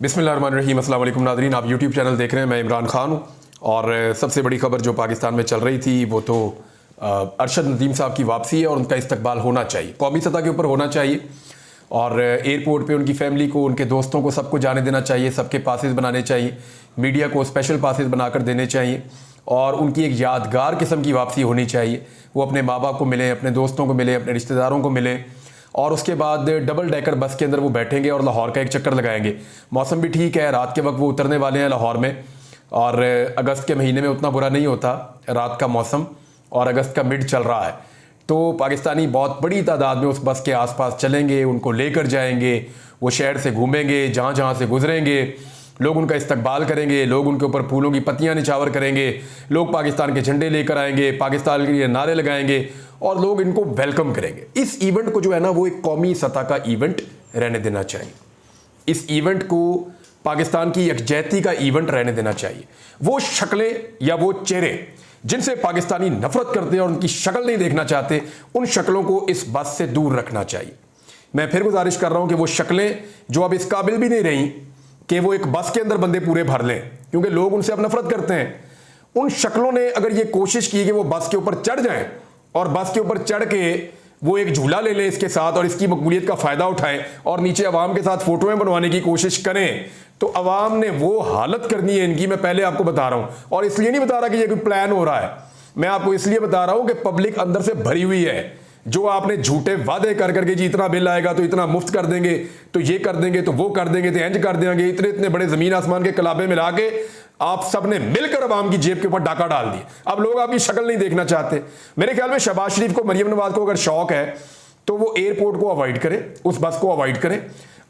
बिस्मिल्लाहिर्रहमानिर्रहीम। अस्सलाम वालेकुम नाज़रीन, आप यूट्यूब चैनल देख रहे हैं। मैं इमरान खान हूँ और सबसे बड़ी खबर जो पाकिस्तान में चल रही थी वो तो अरशद नदीम साहब की वापसी है और उनका इस्तकबाल होना चाहिए, कौमी सतह के ऊपर होना चाहिए और एयरपोर्ट पे उनकी फैमिली को, उनके दोस्तों को, सबको जाने देना चाहिए। सबके पासेस बनाने चाहिए, मीडिया को स्पेशल पासेस बनाकर देने चाहिए और उनकी एक यादगार किस्म की वापसी होनी चाहिए। वो अपने माँ बाप को मिलें, अपने दोस्तों को मिलें, अपने रिश्तेदारों को मिलें और उसके बाद डबल डेकर बस के अंदर वो बैठेंगे और लाहौर का एक चक्कर लगाएंगे। मौसम भी ठीक है, रात के वक्त वो उतरने वाले हैं लाहौर में और अगस्त के महीने में उतना बुरा नहीं होता रात का मौसम और अगस्त का मिड चल रहा है, तो पाकिस्तानी बहुत बड़ी तादाद में उस बस के आसपास चलेंगे, उनको लेकर जाएंगे, वो शहर से घूमेंगे, जहाँ जहाँ से गुजरेंगे लोग उनका इस्तकबाल करेंगे, लोग उनके ऊपर फूलों की पत्तियां निछावर करेंगे, लोग पाकिस्तान के झंडे लेकर आएंगे, पाकिस्तान के लिए नारे लगाएंगे और लोग इनको वेलकम करेंगे। इस इवेंट को जो है ना वो एक कौमी सतह का इवेंट रहने देना चाहिए। इस इवेंट को पाकिस्तान की यकजहती का इवेंट रहने देना चाहिए। वो शक्लें या वो चेहरे जिनसे पाकिस्तानी नफरत करते हैं और उनकी शक्ल नहीं देखना चाहते, उन शक्लों को इस बस से दूर रखना चाहिए। मैं फिर गुजारिश कर रहा हूं कि वो शक्लें जो अब इस काबिल भी नहीं रही कि वो एक बस के अंदर बंदे पूरे भर लें, क्योंकि लोग उनसे अब नफरत करते हैं, उन शक्लों ने अगर ये कोशिश की कि वो बस के ऊपर चढ़ जाएं और बस के ऊपर चढ़ के वो एक झूला ले लें इसके साथ और इसकी मकबूलियत का फायदा उठाएं और नीचे अवाम के साथ फोटोएं बनवाने की कोशिश करें, तो अवाम ने वो हालत करनी है इनकी। मैं पहले आपको बता रहा हूं और इसलिए नहीं बता रहा कि ये कोई प्लान हो रहा है, मैं आपको इसलिए बता रहा हूं कि पब्लिक अंदर से भरी हुई है। जो आपने झूठे वादे कर करके जी इतना बिल आएगा तो इतना मुफ्त कर देंगे, तो ये कर देंगे, तो वो कर देंगे, तो इंज कर देंगे, इतने इतने बड़े जमीन आसमान के कलाबे मिला के आप सब ने मिलकर अवाम की जेब के ऊपर डाका डाल दिया। अब लोग आपकी शक्ल नहीं देखना चाहते। मेरे ख्याल में शहबाज शरीफ को, मरियम नवाज को अगर शौक है तो वो एयरपोर्ट को अवॉइड करें, उस बस को अवॉइड करें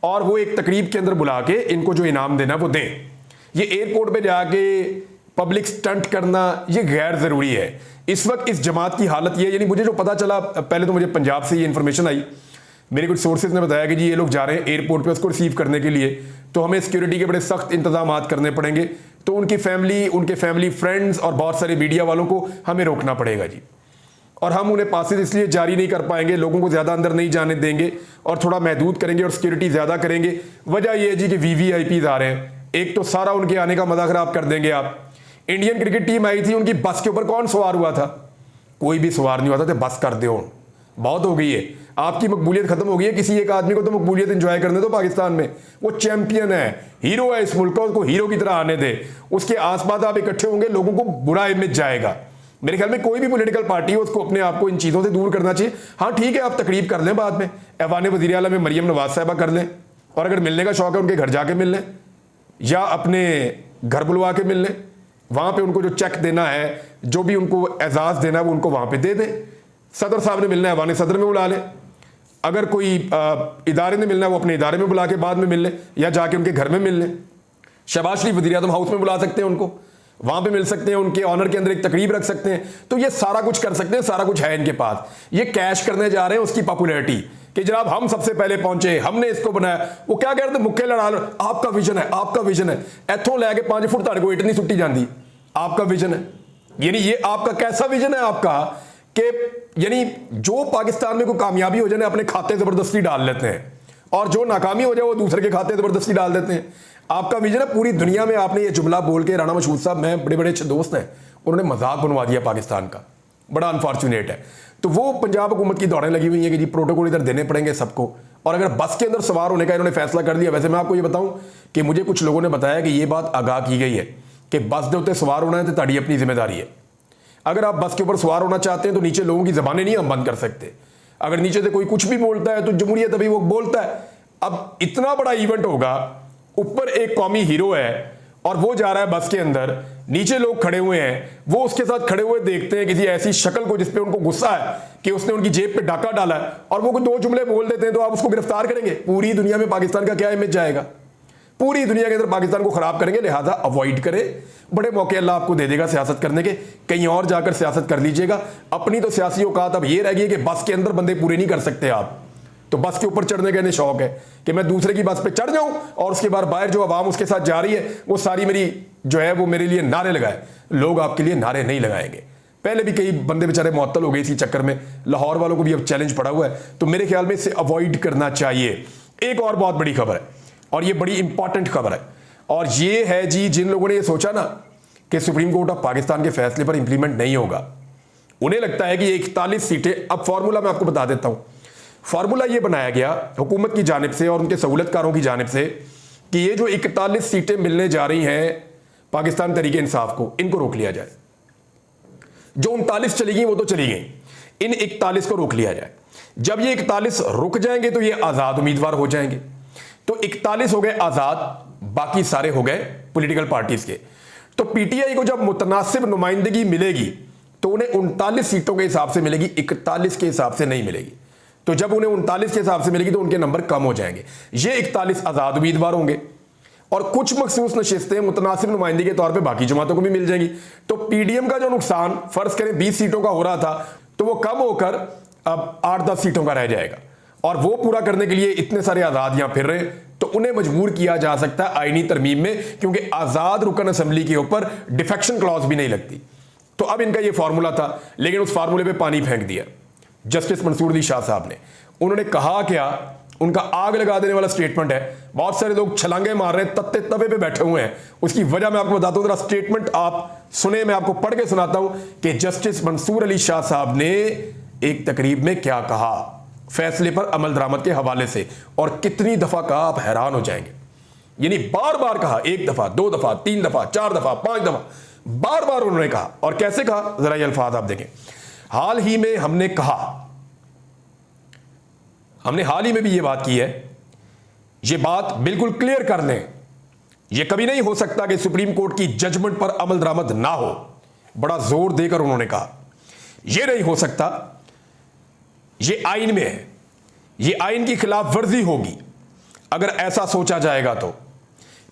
और वो एक तकरीब के अंदर बुला के इनको जो इनाम देना वो दें। ये एयरपोर्ट पे जाके पब्लिक स्टंट करना ये गैर जरूरी है। इस वक्त इस जमात की हालत ये, यानी मुझे जो पता चला, पहले तो मुझे पंजाब से ये इन्फॉर्मेशन आई, मेरे कुछ सोर्सेज ने बताया कि जी ये लोग जा रहे हैं एयरपोर्ट पे उसको रिसीव करने के लिए, तो हमें सिक्योरिटी के बड़े सख्त इंतजाम करने पड़ेंगे, तो उनकी फैमिली, उनके फैमिली फ्रेंड्स और बहुत सारे मीडिया वालों को हमें रोकना पड़ेगा जी। और हम उन्हें पासेज इसलिए जारी नहीं कर पाएंगे, लोगों को ज़्यादा अंदर नहीं जाने देंगे और थोड़ा महदूद करेंगे और सिक्योरिटी ज़्यादा करेंगे। वजह यह है जी कि VVIPs आ रहे हैं, एक तो सारा उनके आने का मजा खराब कर देंगे आप। इंडियन क्रिकेट टीम आई थी, उनकी बस के ऊपर कौन सवार हुआ था? कोई भी सवार नहीं हुआ था, तो बस कर दो, बहुत हो गई है, आपकी मकबूलियत खत्म हो गई है। किसी एक आदमी को तो मकबूलियत एंजॉय करने दो पाकिस्तान में, वो चैंपियन है, हीरो है इस मुल्क का, उसको हीरो की तरह आने दे। उसके आसपास आप इकट्ठे होंगे, लोगों को बुरा इमेज जाएगा। मेरे ख्याल में कोई भी पॉलिटिकल पार्टी हो उसको अपने आप को इन चीज़ों से दूर करना चाहिए। हाँ ठीक है, आप तकरीब कर लें बाद में, ऐवान वज़ीर आला में मरियम नवाज साहिबा कर लें और अगर मिलने का शौक है उनके घर जाके मिल लें या अपने घर बुलवा के मिल लें, वहाँ पे उनको जो चेक देना है, जो भी उनको एजाज़ देना है वो उनको वहाँ पे दे दें। सदर साहब ने मिलना है ऐवान सदर में बुला लें, अगर कोई इदारे ने मिलना है वो अपने इदारे में बुला के बाद में मिल लें या जाके उनके घर में मिल लें। शहबाज शरीफ वज़ीर आज़म हाउस में बुला सकते हैं उनको, वहां पे मिल सकते हैं, उनके ऑनर के अंदर एक तकरीब रख सकते हैं, तो ये सारा कुछ कर सकते हैं, सारा कुछ है इनके पास। ये कैश करने जा रहे हैं उसकी पॉपुलैरिटी कि जनाब हम सबसे पहले पहुंचे, हमने इसको बनाया। वो क्या कहते हैं, मुक्के लड़ा लो, आपका विजन है, आपका विजन है, इथों लैके 5 फुट तक को इट नहीं सुट्टी जाती, आपका विजन है। यानी ये आपका कैसा विजन है आपका कि यानी जो पाकिस्तान में कोई कामयाबी हो जाए अपने खाते जबरदस्ती डाल लेते हैं और जो नाकामी हो जाए वो दूसरे के खाते जबरदस्ती डाल देते हैं। आपका विजन है पूरी दुनिया में। आपने ये जुमला बोल के, राना मशहूद साहब, मैं बड़े बड़े अच्छे दोस्त हैं, उन्होंने मजाक बनवा दिया पाकिस्तान का, बड़ा अनफॉर्चुनेट है। तो वो पंजाब हुकूमत की दौड़ें लगी हुई हैं कि जी प्रोटोकॉल इधर देने पड़ेंगे सबको, और अगर बस के अंदर सवार होने का इन्होंने फैसला कर दिया। वैसे मैं आपको ये बताऊं कि मुझे कुछ लोगों ने बताया कि ये बात आगाह की गई है कि बस के उत्ते सवार होना है तो ताड़ी अपनी जिम्मेदारी है। अगर आप बस के ऊपर सवार होना चाहते हैं तो नीचे लोगों की जबानें नहीं हम बंद कर सकते। अगर नीचे से कोई कुछ भी बोलता है तो जमहूरियत अभी वो बोलता है। अब इतना बड़ा इवेंट होगा, ऊपर एक कौमी हीरो है और वो जा रहा है बस के अंदर, नीचे लोग खड़े हुए हैं, वो उसके साथ खड़े हुए देखते हैं किसी ऐसी शक्ल को जिसपे उनको गुस्सा है कि उसने उनकी जेब पे डाका डाला है और वो कोई 2 जुमले बोल देते हैं तो आप उसको गिरफ्तार करेंगे। पूरी दुनिया में पाकिस्तान का क्या इमेज जाएगा? पूरी दुनिया के अंदर पाकिस्तान को खराब करेंगे। लिहाजा अवॉइड करें, बड़े मौके अल्लाह आपको दे देगा सियासत करने के, कहीं और जाकर सियासत कर लीजिएगा। अपनी तो सियासी औकात अब ये रह गई कि बस के अंदर बंदे पूरे नहीं कर सकते आप, तो बस के ऊपर चढ़ने का इन्हें शौक है कि मैं दूसरे की बस पे चढ़ जाऊं और उसके बाद बाहर जो आवाम उसके साथ जा रही है वो सारी मेरी जो है वो मेरे लिए नारे लगाए। लोग आपके लिए नारे नहीं लगाएंगे। पहले भी कई बंदे बेचारे मुअत्तल हो गए इसी चक्कर में, लाहौर वालों को भी अब चैलेंज पड़ा हुआ है, तो मेरे ख्याल में इसे अवॉइड करना चाहिए। एक और बहुत बड़ी खबर है, और ये बड़ी इंपॉर्टेंट खबर है। और ये है जी, जिन लोगों ने ये सोचा ना कि सुप्रीम कोर्ट ऑफ पाकिस्तान के फैसले पर इंप्लीमेंट नहीं होगा, उन्हें लगता है कि ये 41 सीटें, अब फॉर्मूला मैं आपको बता देता हूं। फॉर्मूला ये बनाया गया हुकूमत की जानिब से और उनके सहूलतकारों की जानिब से कि ये जो 41 सीटें मिलने जा रही हैं पाकिस्तान तरीके इंसाफ को, इनको रोक लिया जाए। जो 39 चली गई वो तो चली गई, इन 41 को रोक लिया जाए। जब ये 41 रुक जाएंगे तो ये आजाद उम्मीदवार हो जाएंगे। तो 41 हो गए आजाद, बाकी सारे हो गए पॉलिटिकल पार्टीज के। तो पीटीआई को जब मुतनासिब नुमाइंदगी मिलेगी तो उन्हें 39 सीटों के हिसाब से मिलेगी, 41 के हिसाब से नहीं मिलेगी। तो जब उन्हें 39 के हिसाब से मिलेगी तो उनके नंबर कम हो जाएंगे। ये 41 आजाद उम्मीदवार होंगे और कुछ मखसूस नशिस्तें मुतनासिब नुमाइंदगी के तौर पे बाकी जमातों को भी मिल जाएंगी। तो पीडीएम का जो नुकसान फर्ज करें 20 सीटों का हो रहा था, तो वो कम होकर अब 8-10 सीटों का रह जाएगा। और वो पूरा करने के लिए इतने सारे आजाद यहां फिर रहे, तो उन्हें मजबूर किया जा सकता है आईनी तरमीम में, क्योंकि आजाद रुकन असेंबली के ऊपर डिफेक्शन क्लॉज भी नहीं लगती। तो अब इनका ये फार्मूला था, लेकिन उस फार्मूले पे पानी फेंक दिया जस्टिस मंसूर अली शाह साहब ने। उन्होंने कहा क्या, उनका आग लगा देने वाला स्टेटमेंट है। बहुत सारे लोग छलांगे मार रहे हैं, तत्ते तवे पे बैठे हुए हैं। उसकी वजह मैं आपको बताता हूं, जरा स्टेटमेंट आप सुने, मैं आपको पढ़ के सुनाता हूं कि जस्टिस मंसूर अली शाह साहब ने एक तकरीब में क्या कहा फैसले पर अमल दरामद के हवाले से, और कितनी दफा कहा आप हैरान हो जाएंगे। यानी बार बार कहा, 1 दफा, 2 दफा, 3 दफा, 4 दफा, 5 दफा, बार बार उन्होंने कहा। और कैसे कहा, जरा ये अल्फाज आप देखें। हाल ही में हमने कहा, हमने हाल ही में भी ये बात की है, ये बात बिल्कुल क्लियर कर लें, ये कभी नहीं हो सकता कि सुप्रीम कोर्ट की जजमेंट पर अमल दरामद ना हो। बड़ा जोर देकर उन्होंने कहा यह नहीं हो सकता, ये आइन में है, ये आइन की खिलाफ वर्जी होगी अगर ऐसा सोचा जाएगा तो।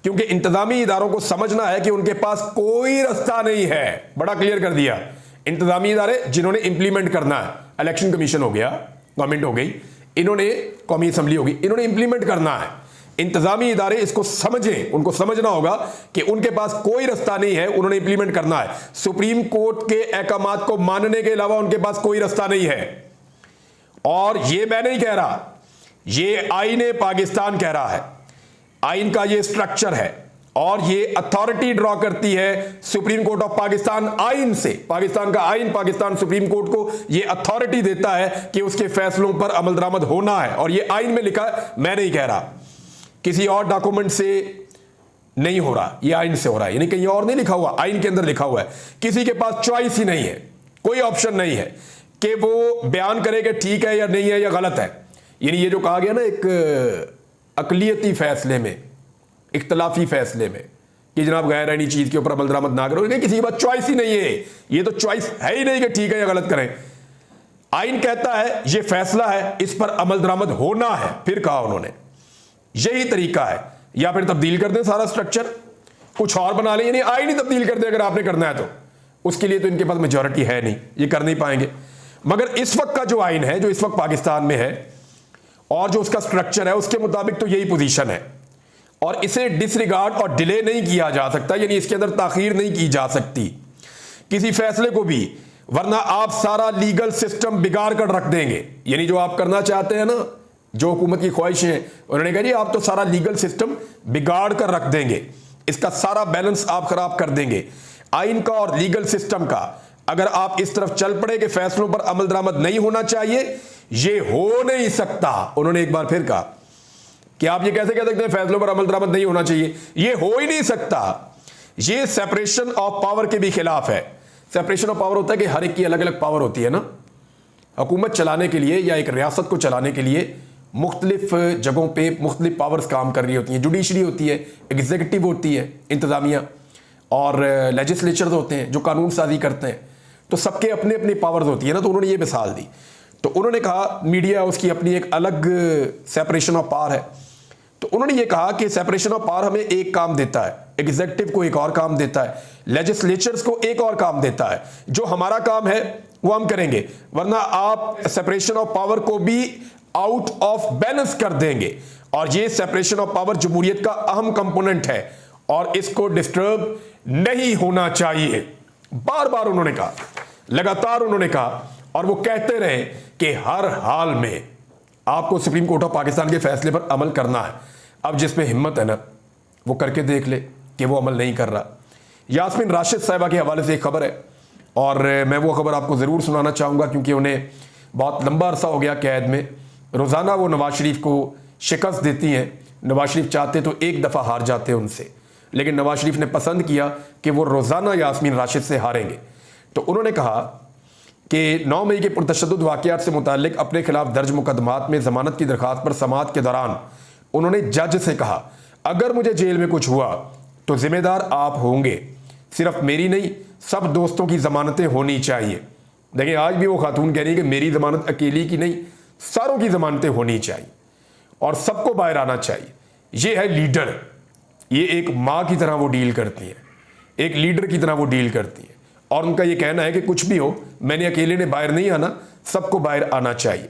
क्योंकि इंतजामी इदारों को समझना है कि उनके पास कोई रास्ता नहीं है। बड़ा क्लियर कर दिया, इंतजामी इदारे जिन्होंने इंप्लीमेंट करना है, इलेक्शन कमीशन हो गया, गवर्नमेंट हो गई, इन्होंने कौमी असेंबली होगी, इन्होंने इंप्लीमेंट करना है। इंतजामी इदारे इसको समझें, उनको समझना होगा कि उनके पास कोई रास्ता नहीं है, उन्होंने इंप्लीमेंट करना है। सुप्रीम कोर्ट के अहकामात को मानने के अलावा उनके पास कोई रास्ता नहीं है। और ये मैं नहीं कह रहा, ये आईने पाकिस्तान कह रहा है, आइन का ये स्ट्रक्चर है और ये अथॉरिटी ड्रॉ करती है सुप्रीम कोर्ट ऑफ पाकिस्तान आइन से। पाकिस्तान का आइन पाकिस्तान सुप्रीम कोर्ट को ये अथॉरिटी देता है कि उसके फैसलों पर अमल दरामद होना है, और ये आइन में लिखा है, मैं नहीं कह रहा, किसी और डॉक्यूमेंट से नहीं हो रहा, ये आइन से हो रहा है। यानी कहीं और नहीं लिखा हुआ, आइन के अंदर लिखा हुआ है। किसी के पास चॉइस ही नहीं है, कोई ऑप्शन नहीं है कि वो बयान करे कि ठीक है या नहीं है या गलत है। यानी ये जो कहा गया ना एक अकलियती फैसले में, इख्तलाफी फैसले में, कि जनाब गैर आईनी चीज के ऊपर अमल दरामद ना करो, किसी के पास चॉइस ही नहीं है। ये तो चॉइस है ही नहीं कि ठीक है या गलत करें। आइन कहता है ये फैसला है, इस पर अमल दरामद होना है। फिर कहा उन्होंने यही तरीका है, या फिर तब्दील कर दें सारा स्ट्रक्चर, कुछ और बना लें, यानी आइन ही तब्दील कर दें अगर आपने करना है तो। उसके लिए तो इनके पास मेजॉरिटी है नहीं, ये कर नहीं पाएंगे। मगर इस वक्त का जो आइन है, जो इस वक्त पाकिस्तान में है और जो उसका स्ट्रक्चर है, उसके मुताबिक तो यही पोजीशन है और इसे डिसरिगार्ड और डिले नहीं किया जा सकता, यानी इसके अंदर ताखीर नहीं की जा सकती किसी फैसले को भी, वरना आप सारा लीगल सिस्टम बिगाड़ कर रख देंगे। यानी जो आप करना चाहते हैं ना, जो हुकूमत की ख्वाहिश है, उन्होंने कहा जी आप तो सारा लीगल सिस्टम बिगाड़ कर रख देंगे, इसका सारा बैलेंस आप खराब कर देंगे। आइन का और लीगल सिस्टम का अगर आप इस तरफ चल पड़े कि फैसलों पर अमल दरामद नहीं होना चाहिए, ये हो नहीं सकता। उन्होंने एक बार फिर कहा कि आप ये कैसे कह सकते हैं फैसलों पर अमल दरामद नहीं होना चाहिए, ये हो ही नहीं सकता। ये सेपरेशन ऑफ पावर के भी खिलाफ है। सेपरेशन ऑफ पावर होता है कि हर एक की अलग अलग पावर होती है ना, हुकूमत चलाने के लिए या एक रियासत को चलाने के लिए मुख्तलिफ जगहों पे मुख्तलिफ पावर्स काम कर रही होती हैं। जुडिशरी होती है, एग्जीक्यूटिव होती है, इंतजामिया, और लेजिस्लेचर होते हैं जो कानून साजी करते हैं। तो सबके अपने अपनी पावर्स होती है ना। तो उन्होंने ये मिसाल दी, तो उन्होंने कहा मीडिया उसकी अपनी एक अलग सेपरेशन ऑफ पावर है। तो उन्होंने ये कहा कि सेपरेशन ऑफ पावर हमें एक काम देता है, एग्जीक्यूटिव को एक और काम देता है, लेजिस्लेचर्स को एक और काम देता है। जो हमारा काम है वो हम करेंगे, वरना आप सेपरेशन ऑफ पावर को भी आउट ऑफ बैलेंस कर देंगे। और ये सेपरेशन ऑफ पावर जमहूरियत का अहम कंपोनेंट है और इसको डिस्टर्ब नहीं होना चाहिए। बार बार उन्होंने कहा, लगातार उन्होंने कहा, और वो कहते रहे कि हर हाल में आपको सुप्रीम कोर्ट ऑफ पाकिस्तान के फैसले पर अमल करना है। अब जिसमें हिम्मत है ना वो करके देख ले कि वो अमल नहीं कर रहा। यास्मीन राशिद साहिबा के हवाले से एक खबर है और मैं वो खबर आपको ज़रूर सुनाना चाहूँगा क्योंकि उन्हें बहुत लंबा अरसा हो गया कैद में। रोज़ाना वो नवाज शरीफ को शिकस्त देती हैं। नवाज शरीफ चाहते तो एक दफ़ा हार जाते उनसे, लेकिन नवाज शरीफ ने पसंद किया कि वो रोज़ाना यास्मीन राशिद से हारेंगे। तो उन्होंने कहा कि 9 मई के पुरतशद्दुद वाक़यात से मुताल्लिक अपने खिलाफ दर्ज मुकदमात में ज़मानत की दरख्वास्त पर समाअत के दौरान उन्होंने जज से कहा, अगर मुझे जेल में कुछ हुआ तो जिम्मेदार आप होंगे, सिर्फ मेरी नहीं सब दोस्तों की ज़मानतें होनी चाहिए। देखिए आज भी वो खातून कह रही है कि मेरी ज़मानत अकेली की नहीं, सारों की ज़मानतें होनी चाहिए और सबको बाहर आना चाहिए। ये है लीडर, ये एक माँ की तरह वो डील करती हैं, एक लीडर की तरह वो डील करती हैं और उनका ये कहना है कि कुछ भी हो मैंने अकेले ने बाहर नहीं आना, सबको बाहर आना चाहिए।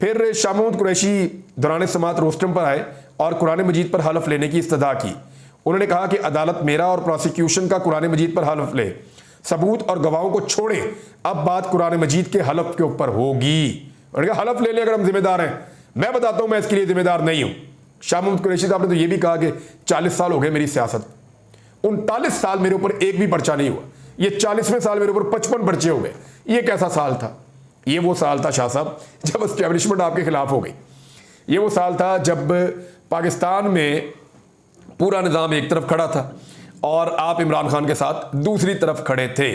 फिर शाह महमूद कुरैशी दौरान समाअत रोस्टम पर आए और कुरान मजीद पर हलफ लेने की इस्तदा की। उन्होंने कहा कि अदालत मेरा और प्रोसिक्यूशन का कुरान मजीद पर हलफ ले, सबूत और गवाहों को छोड़े, अब बात कुरान मजीद के हलफ के ऊपर होगी। उन्होंने कहा हलफ ले ले अगर हम जिम्मेदार हैं, मैं बताता हूं मैं इसके लिए जिम्मेदार नहीं हूं। शाह महमूद कुरैशी साहब ने तो यह भी कहा कि 40 साल हो गए मेरी सियासत, 39 साल मेरे ऊपर एक भी पर्चा नहीं हुआ, ये 40वें साल मेरे ऊपर 55 पर्चे हो गए। ये कैसा साल था? ये वो साल था शाह साहब जब एस्टेब्लिशमेंट आपके खिलाफ हो गई। ये वो साल था जब पाकिस्तान में पूरा निज़ाम एक तरफ खड़ा था और आप इमरान खान के साथ दूसरी तरफ खड़े थे।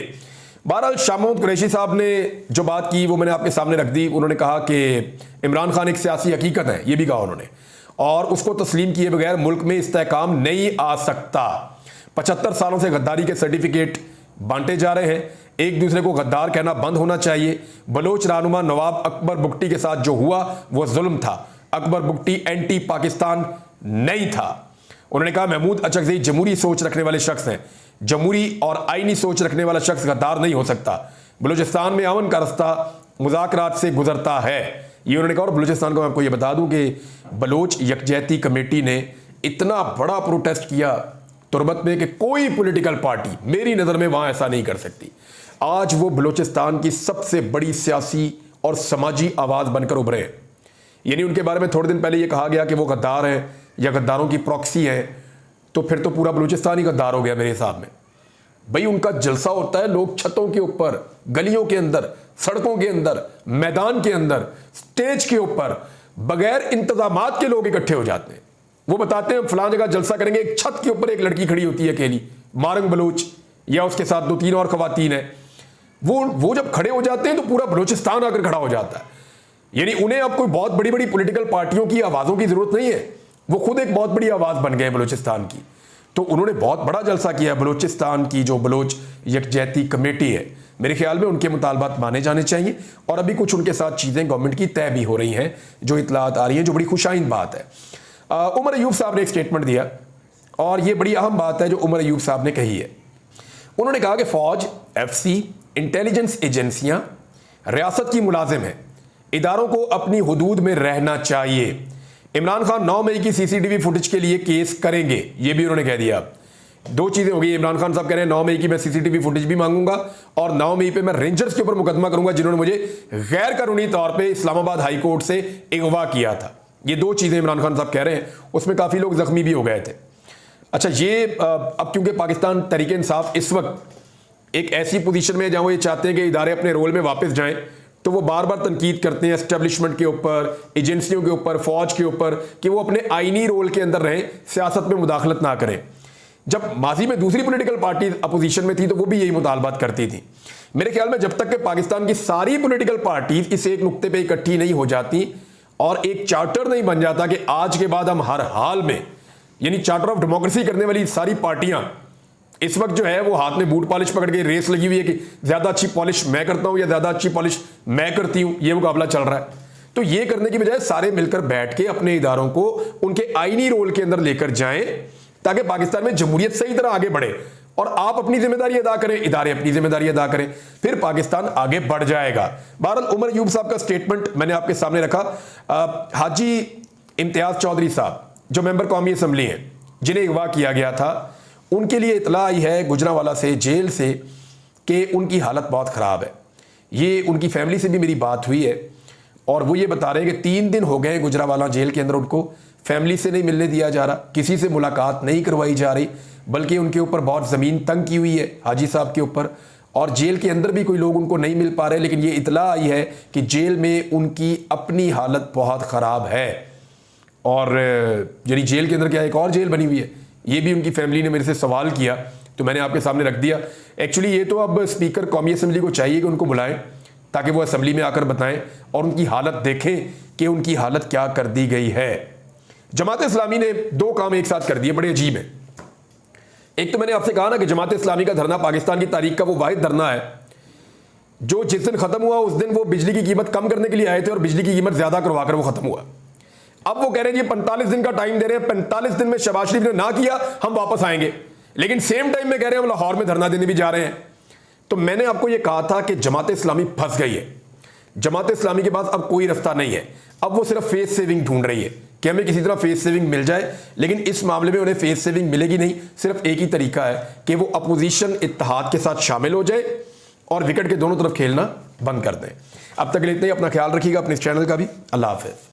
बहरहाल शाह महमूद कुरैशी साहब ने जो बात की वो मैंने आपके सामने रख दी। उन्होंने कहा कि इमरान खान एक सियासी हकीकत है, ये भी कहा उन्होंने, और उसको तस्लीम किए बगैर मुल्क में इस्तेहकाम नहीं आ सकता। 75 सालों से गद्दारी के सर्टिफिकेट बांटे जा रहे हैं, एक दूसरे को गद्दार कहना बंद होना चाहिए। बलोच रहनुमा नवाब अकबर बुगटी के साथ जो हुआ वो जुल्म था, अकबर बुगटी एंटी पाकिस्तान नहीं था। उन्होंने कहा महमूद अचकज़ई जमहूरी सोच रखने वाले शख्स हैं, जमहूरी और आईनी सोच रखने वाला शख्स गद्दार नहीं हो सकता। बलूचिस्तान में अमन का रास्ता मुज़ाकरात से गुजरता है, ये उन्होंने कहा। और बलूचिस्तान को मैं आपको ये बता दूं कि बलोच यकजहती कमेटी ने इतना बड़ा प्रोटेस्ट किया तुरबत में कि कोई पॉलिटिकल पार्टी मेरी नज़र में वहां ऐसा नहीं कर सकती। आज वो बलूचिस्तान की सबसे बड़ी सियासी और समाजी आवाज़ बनकर उभरे हैं। यानी उनके बारे में थोड़े दिन पहले ये कहा गया कि वो गद्दार हैं या गद्दारों की प्रॉक्सी है, तो फिर तो पूरा बलूचिस्तान ही गद्दार हो गया मेरे हिसाब में। भाई उनका जलसा होता है, लोग छतों के ऊपर, गलियों के अंदर, सड़कों के अंदर, मैदान के अंदर, स्टेज के ऊपर बगैर इंतजामात के लोग इकट्ठे हो जाते हैं। वो बताते हैं फलां जगह जलसा करेंगे, एक छत के ऊपर एक लड़की खड़ी होती है अकेली, मारंग बलूच, या उसके साथ 2-3 और खवातीन है। वो जब खड़े हो जाते हैं तो पूरा बलूचिस्तान आकर खड़ा हो जाता है। यानी उन्हें अब कोई बहुत बड़ी बड़ी पॉलिटिकल पार्टियों की आवाज़ों की जरूरत नहीं है, वो खुद एक बहुत बड़ी आवाज़ बन गए बलूचिस्तान की। तो उन्होंने बहुत बड़ा जलसा किया है। बलूचिस्तान की जो बलोच यकजहती कमेटी है, मेरे ख्याल में उनके मुतालबात माने जाने चाहिए और अभी कुछ उनके साथ चीज़ें गवर्नमेंट की तय भी हो रही हैं, जो इतलात आ रही हैं, जो बड़ी खुशाइन बात है। उमर अयूब साहब ने एक स्टेटमेंट दिया और ये बड़ी अहम बात है जो उमर अयूब साहब ने कही है। उन्होंने कहा कि फौज, FC, इंटेलिजेंस एजेंसियां रियासत की मुलाजिम हैं, इदारों को अपनी हुदूद में रहना चाहिए। इमरान खान 9 मई की CCTV फुटेज के लिए केस करेंगे, ये भी उन्होंने कह दिया। दो चीजें हो गई, इमरान खान साहब कह रहे हैं 9 मई की मैं CCTV फुटेज भी मांगूंगा और 9 मई पे मैं रेंजर्स के ऊपर मुकदमा करूंगा जिन्होंने मुझे गैर कानूनी तौर पे इस्लामाबाद हाई कोर्ट से अगवा किया था। ये दो चीजें इमरान खान साहब कह रहे हैं, उसमें काफी लोग जख्मी भी हो गए थे। अच्छा, ये अब क्योंकि पाकिस्तान तहरीक इंसाफ इस वक्त एक ऐसी पोजीशन में जहां वो ये चाहते हैं कि इदारे अपने रोल में वापस जाएं, तो वो बार बार तनकीद करते हैं एस्टेब्लिशमें के ऊपर, एजेंसियों के ऊपर, फौज के ऊपर, कि वो अपने आईनी रोल के अंदर रहें, सियासत में मुदाखलत ना करें। जब माजी में दूसरी पॉलिटिकल पार्टी अपोजिशन में थी तो वो भी यही मुतालबात करती थी। मेरे ख्याल में जब तक कि पाकिस्तान की सारी पॉलिटिकल पार्टीज इस एक नुक्ते पे इकट्ठी नहीं हो जाती और एक चार्टर नहीं बन जाता कि आज के बाद हम हर हाल में, यानी चार्टर ऑफ डेमोक्रेसी करने वाली सारी पार्टियां इस वक्त जो है वो हाथ में बूट पॉलिश पकड़ के रेस लगी हुई है कि ज्यादा अच्छी पॉलिश मैं करता हूं या ज्यादा अच्छी पॉलिश मैं करती हूं, ये मुकाबला चल रहा है। तो ये करने की बजाय सारे मिलकर बैठ के अपने इदारों को उनके आईनी रोल के अंदर लेकर जाएं ताकि पाकिस्तान में जमहूरियत सही तरह आगे बढ़े और आप अपनी जिम्मेदारी अदा करें, इदारे अपनी जिम्मेदारी अदा करें, फिर पाकिस्तान आगे बढ़ जाएगा। बहरहाल उमर अयूब साहब का स्टेटमेंट मैंने आपके सामने रखा। हाजी इम्तियाज चौधरी साहब जो मेंबर कौमी असम्बली हैं, जिन्हें अगवा किया गया था, उनके लिए इतला आई है गुजरांवाला से, जेल से, कि उनकी हालत बहुत ख़राब है। ये उनकी फैमिली से भी मेरी बात हुई है और वो ये बता रहे हैं कि 3 दिन हो गए गुजरांवाला जेल के अंदर उनको फैमिली से नहीं मिलने दिया जा रहा, किसी से मुलाकात नहीं करवाई जा रही, बल्कि उनके ऊपर बहुत ज़मीन तंग की हुई है हाजी साहब के ऊपर, और जेल के अंदर भी कोई लोग उनको नहीं मिल पा रहे। लेकिन ये इतला आई है कि जेल में उनकी अपनी हालत बहुत ख़राब है, और यानी जेल के अंदर क्या एक और जेल बनी हुई है, ये भी उनकी फैमिली ने मेरे से सवाल किया तो मैंने आपके सामने रख दिया। एक्चुअली ये तो अब स्पीकर कौमी असम्बली को चाहिए कि उनको बुलाएं ताकि वो असम्बली में आकर बताएं और उनकी हालत देखें कि उनकी हालत क्या कर दी गई है। जमात इस्लामी ने दो काम एक साथ कर दिए, बड़े अजीब है। एक तो मैंने आपसे कहा ना कि जमात इस्लामी का धरना पाकिस्तान की तारीख का वो वाहिद धरना है जो जिस दिन खत्म हुआ उस दिन वो बिजली की कीमत कम करने के लिए आए थे और बिजली की कीमत ज्यादा करवाकर वो खत्म हुआ। अब वो कह रहे हैं जी 45 दिन का टाइम दे रहे हैं, 45 दिन में शहबाज शरीफ ने ना किया हम वापस आएंगे, लेकिन सेम टाइम में कह रहे हैं हम लाहौर में धरना देने भी जा रहे हैं। तो मैंने आपको ये कहा था कि जमात इस्लामी फंस गई है, जमात इस्लामी के पास अब कोई रास्ता नहीं है, अब वो सिर्फ फेस सेविंग ढूंढ रही है कि हमें किसी तरह फेस सेविंग मिल जाए। लेकिन इस मामले में उन्हें फेस सेविंग मिलेगी नहीं, सिर्फ एक ही तरीका है कि वो अपोजिशन इत्तेहाद के साथ शामिल हो जाए और विकेट के दोनों तरफ खेलना बंद कर दें। अब तक के लिए इतना ही, अपना ख्याल रखिएगा, अपने इस चैनल का भी। अल्लाह हाफिज़।